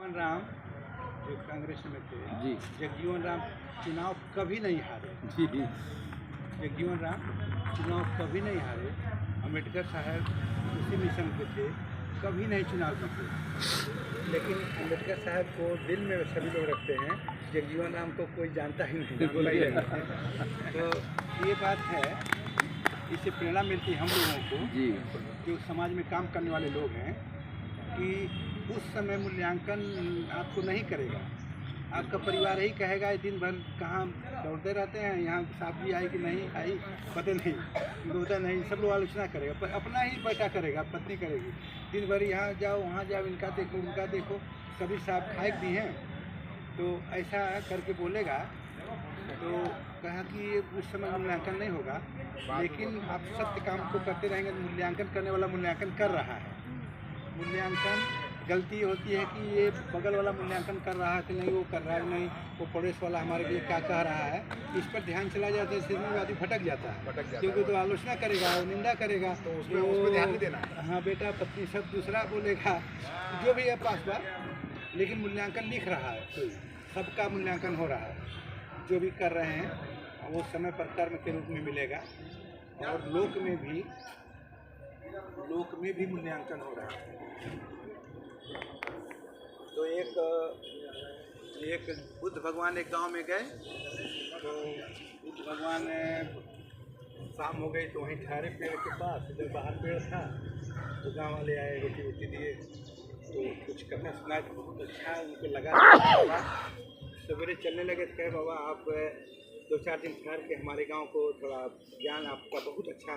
जगजीवन राम जो कांग्रेस में थे जी। जगजीवन राम चुनाव कभी नहीं हारे। जी। जगजीवन राम चुनाव कभी नहीं हारे। अम्बेडकर साहब उसी मिशन पे थे, कभी नहीं चुनाव जीते। लेकिन अम्बेडकर साहब को दिल में सभी लोग रखते हैं, जगजीवन राम को कोई जानता ही नहीं। तो ये बात है, इससे प्रेरणा मिलती है हम लोगों को जी। जो समाज में काम करने वाले लोग हैं कि उस समय मूल्यांकन आपको नहीं करेगा। आपका परिवार ही कहेगा दिन भर कहाँ दौड़ते रहते हैं, यहाँ सब्जी आई कि नहीं आई पता नहीं, होता नहीं, सब लोग आलोचना करेगा। पर अपना ही बेटा करेगा, पत्नी करेगी, दिन भर यहाँ जाओ वहाँ जाओ, इनका देखो उनका देखो, कभी साहब खाए दी हैं तो ऐसा करके बोलेगा। तो कहा कि ये उस समय मूल्यांकन नहीं होगा, लेकिन आप सत्य काम को करते रहेंगे। मूल्यांकन करने वाला मूल्यांकन कर रहा है। मूल्यांकन गलती होती है कि ये बगल वाला मूल्यांकन कर रहा है कि नहीं, वो कर रहा है नहीं, वो पड़ोस वाला हमारे लिए क्या कह रहा है, इस पर ध्यान चला जाता है, सिनेमावादी भटक जाता है, क्योंकि तो आलोचना करेगा, वो निंदा करेगा, तो उसमें ध्यान नहीं देना। हाँ, बेटा पत्नी सब दूसरा बोलेगा, जो भी है पास बात, लेकिन मूल्यांकन लिख रहा है, कोई सबका मूल्यांकन हो रहा है। जो भी कर रहे हैं वो समय पर कर्म के रूप में मिलेगा, और लोक में भी मूल्यांकन हो रहा है। तो एक बुद्ध भगवान एक गांव में गए, तो बुद्ध भगवान शाम हो गई तो वहीं ठहरे पेड़ के पास, जब बाहर पेड़ था तो गांव वाले आए, रोटी वोटी दिए, तो कुछ कथा सुना, अच्छा उनको लगा। सवेरे चलने लगे तो कहे बाबा आप 2-4 दिन ठहर के हमारे गांव को थोड़ा ज्ञान आपका बहुत अच्छा,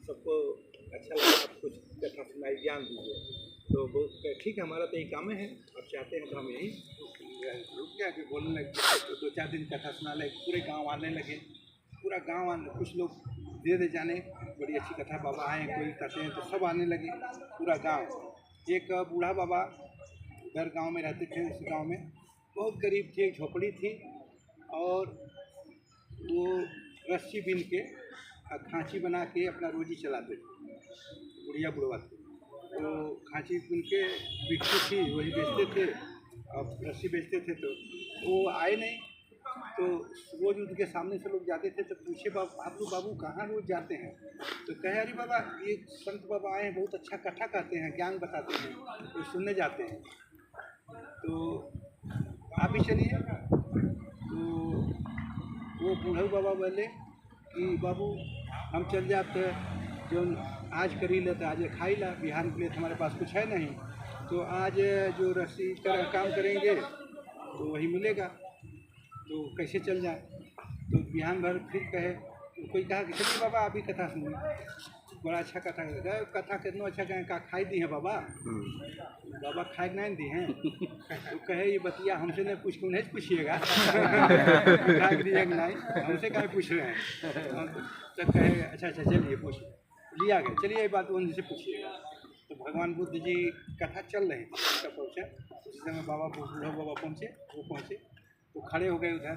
सबको अच्छा लगा, आप कुछ कथा सुनाई, ज्ञान दीजिए। तो वो ठीक है, हमारा तो यही काम है, आप चाहते हैं तो हम यही रुक गया कि बोलने लगे। तो 2-4 दिन कथा सुना लगे, पूरे गांव आने लगे, पूरा गांव आने, कुछ लोग दे जाने, बड़ी अच्छी कथा बाबा आए, कोई कहते हैं, तो सब आने लगे पूरा गांव। एक बूढ़ा बाबा उधर गांव में रहते थे, उस गांव में बहुत गरीब थे, एक झोपड़ी थी, और वो रस्सी बीन के खांची बना के अपना रोजी चलाते थे, बुढ़िया बुढ़वा थे। तो खांची बुन के बिकती थी, वही बेचते थे, और रस्सी बेचते थे। तो वो आए नहीं, तो रोज़ उनके सामने से लोग जाते थे, तो पूछे आप लोग बाबू कहाँ रोज़ जाते हैं? तो कहे अरे बाबा ये संत बाबा आए हैं, बहुत अच्छा कथा कहते हैं, ज्ञान बताते हैं, तो सुनने जाते हैं, तो आप भी चलिए। तो वो बूढ़ा बाबा बोले कि बाबू हम चल जाते, जो आज करी लेते आज खाई ला, बिहान के लिए हमारे पास कुछ है नहीं, तो आज जो रस्सी का काम करेंगे तो वही मिलेगा, तो कैसे चल जाए? तो बिहान भर फिर कहे, तो कोई कहा कि चलिए बाबा आप ही कथा सुनिए, बड़ा अच्छा कथा कहे, कथा कितना अच्छा कहें, का खाई दी है बाबा? बाबा खाए नहीं दी हैं? तो कहे ये बतिया हमसे नहीं पूछ के उन्हें पूछिएगा, खाए दिए कि नहीं, हमसे कहीं पूछ रहे हैं? तो कहे अच्छा चलिए पूछ लिया गया, चलिए ये बात उनसे पूछिएगा। तो भगवान बुद्ध जी कथा चल रही थी, तब पहुँचे, उस समय बाबा बाबा पहुँचे, वो पहुँचे तो खड़े हो गए उधर।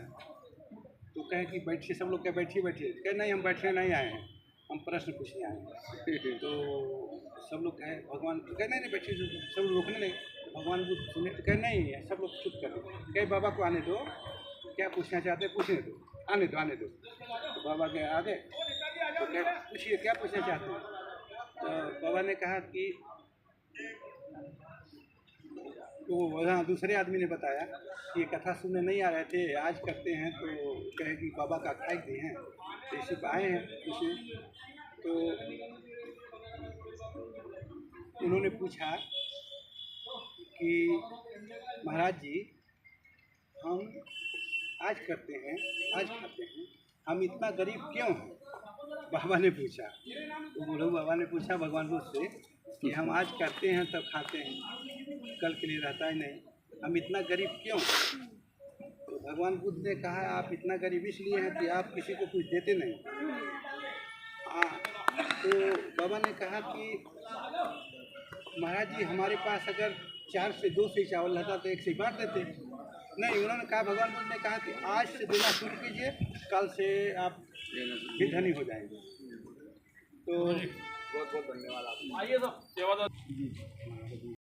तो कहे कि बैठिए, सब लोग क्या बैठिए, कहे नहीं हम बैठने नहीं आए हैं, हम प्रश्न पूछने आए हैं। तो सब लोग कहे भगवान, कहे नहीं बैठिए, सब लोग रोकने लगे। भगवान बुद्ध सुने तो कहे नहीं, सब लोग चुप कर, कहे बाबा को आने दो, क्या पूछना चाहते हैं पूछने दो, आने दो। तो बाबा के आ गए, तो क्या पूछिए क्या पूछना चाहते हैं? तो बाबा ने कहा कि तो वहाँ दूसरे आदमी ने बताया कि ये कथा सुनने नहीं आ रहे थे, आज करते हैं, तो कहे कि बाबा का खाई दिए हैं, तो इसी पर आए हैं पूछे। तो उन्होंने पूछा कि महाराज जी हम आज करते हैं, आज खाते हैं, हम इतना गरीब क्यों हैं? बाबा ने पूछा, तो बूढ़े बाबा ने पूछा भगवान बुद्ध से कि हम आज करते हैं तब खाते हैं, कल के लिए रहता ही नहीं, हम इतना गरीब क्यों? तो भगवान बुद्ध ने कहा आप इतना गरीब इसलिए हैं कि आप किसी को कुछ देते नहीं। तो बाबा ने कहा कि महाराज जी हमारे पास अगर 4 से 2 से चावल रहता तो 1 से बांट देते। नहीं, उन्होंने कहा, भगवान बुद्ध ने कहा कि आज से देना शुरू कीजिए, कल से आप भी धनी हो जाएंगे। तो बहुत बहुत धन्यवाद आपको। आइए सब सेवा